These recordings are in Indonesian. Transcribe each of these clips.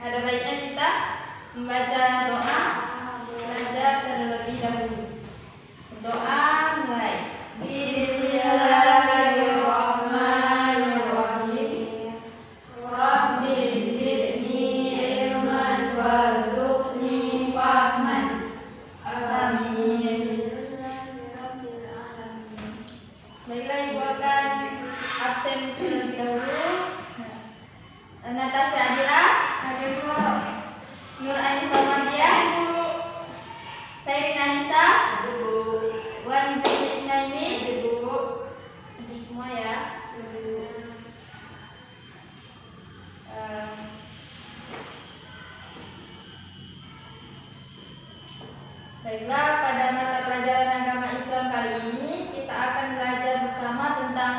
Ada baiknya kita membaca doa belajar terlebih dahulu. Doa mulai. Bismillahirrahmanirrahim. Rabbi zidni ilman warzuqni fahman. Amin. Baiklah, Ibu akan absen terlebih dahulu. Natasha Adira, ada Ibu. Nur Anissa Madia, Ibu. Sairin Anissa, Ibu. Wan Isna ini, Ibu. Ini semua ya. Baiklah, pada mata pelajaran agama Islam kali ini kita akan belajar bersama tentang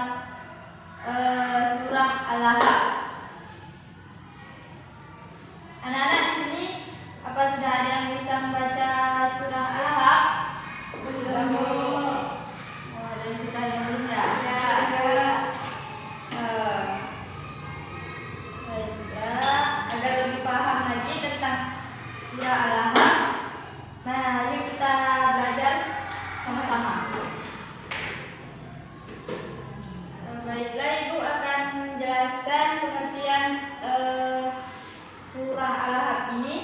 surah Al-Ahqaf. Anak-anak di sini, apa sudah ada yang bisa membaca surah Al-Ahqaf? Sudah, Bu. Oh, ada yang sudah, yang belum ya? Ya, ada. Baiklah, agar lebih paham lagi tentang surah Al-Ahqaf. Nah, yuk kita belajar sama-sama. Baiklah, Ibu akan menjelaskan pengertian surah Al-Ahqaf ini.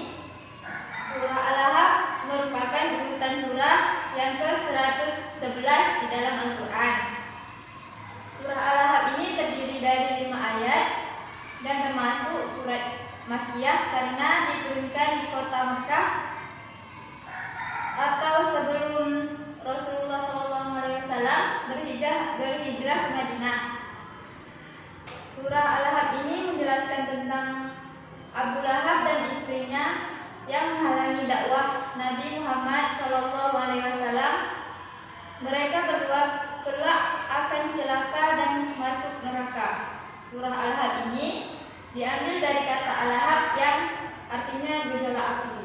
Surah Al-Ahqaf merupakan urutan surah yang ke-111 di dalam Al-Quran. Surah Al-Ahqaf ini terdiri dari 5 ayat dan termasuk surat Makkiyah karena diturunkan di kota Makkah atau sebelum Rasulullah SAW berhijrah ke Madinah. Surah Al-Ahqaf ini menjelaskan tentang Abu Lahab dan istrinya yang menghalangi dakwah Nabi Muhammad SAW. Mereka berdua kelak akan celaka dan masuk neraka. Surah Al-Ahqaf ini diambil dari kata Al-Lahab yang artinya gejolak api.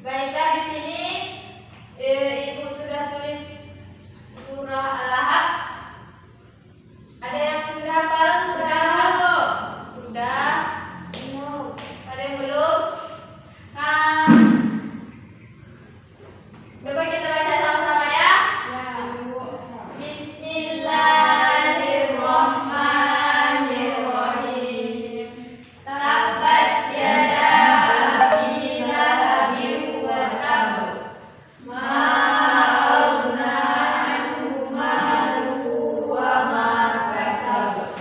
Baiklah, di sini Ibu sudah tulis surah Al-Ahqaf. Ada yang sudah hafal surah Al-Ahqaf? Sudah. Ada yang belum? Coba kita baca sama-sama ya. Bismillahirrahmanirrahim. Tabbat yada abi lahabin wa tab. Ma aghna anhu maluhu wa ma kasab.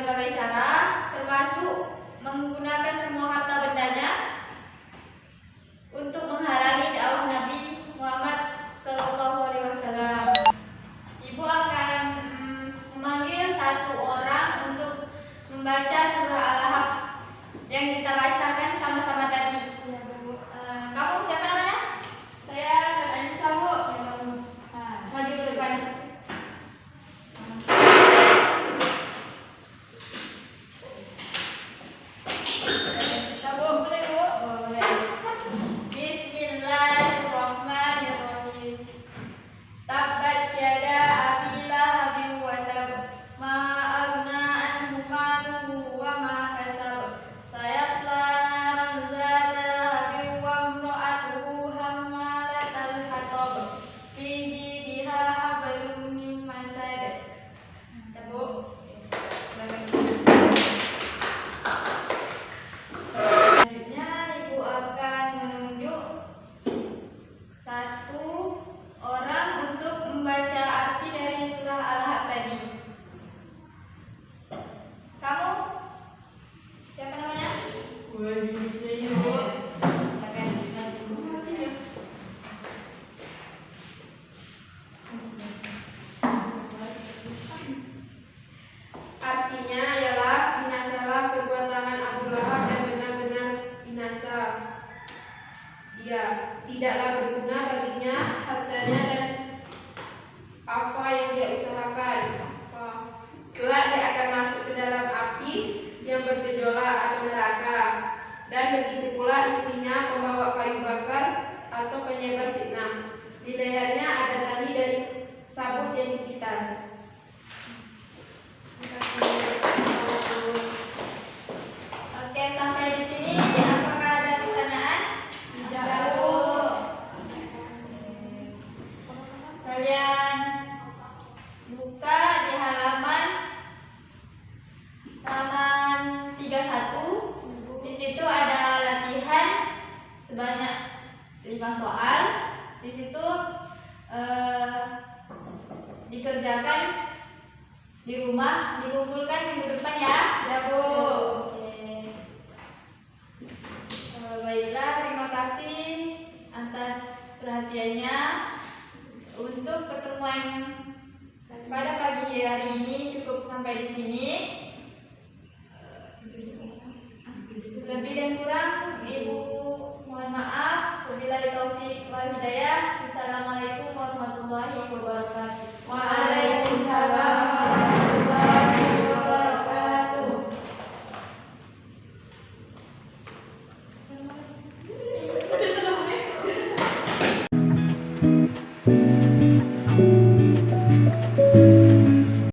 berbagai cara, termasuk menggunakan semua harta bendanya untuk menghalangi dakwah Nabi Muhammad SAW. Ibu akan memanggil satu orang untuk membaca surah Al-Ahqaf yang kita bacakan sama-sama tadi. Kamu siapa namanya? Saya Anissa, Bu. Maju ke depan. Kita boleh, Bu. Boleh. Bismillahirrahmanirrahim. Tabbat yada abi lahabin wa tab. Ma aghna anhu maluhu wa ma kasab. Sayasla naran zata lahabin wa imra'atuhu hammalatal hatab. Fi jidiha hablum min masad. Ya, Bu. Selanjutnya ibu akan menunjuk satu orang untuk membaca arti dari surah Al-Ahqaf tadi. Kamu siapa namanya? Boleh bisa, Bu. Silakan. Artinya ialah binasalah perbuatan Abu Lahab dan benar-benar binasa. Dia tidaklah berguna baginya hartanya dan apa yang dia usahakan. Kelak dia akan masuk ke dalam api yang bergejolak atau neraka. Dan begitu pula istrinya pembawa kayu bakar atau penyebar fitnah. Di lehernya ada tali dari sabut yang digital. Oke, sampai di sini apakah ada pertanyaan? Tidak, Bu. Kalian buka di halaman 31. Di situ ada latihan sebanyak 5 soal. Di situ dikerjakan di rumah, dikumpulkan minggu depan ya. Ya, Bu. Oke. Baiklah, terima kasih atas perhatiannya. Untuk pertemuan pada pagi hari ini cukup sampai di sini. Lebih dan kurang Ibu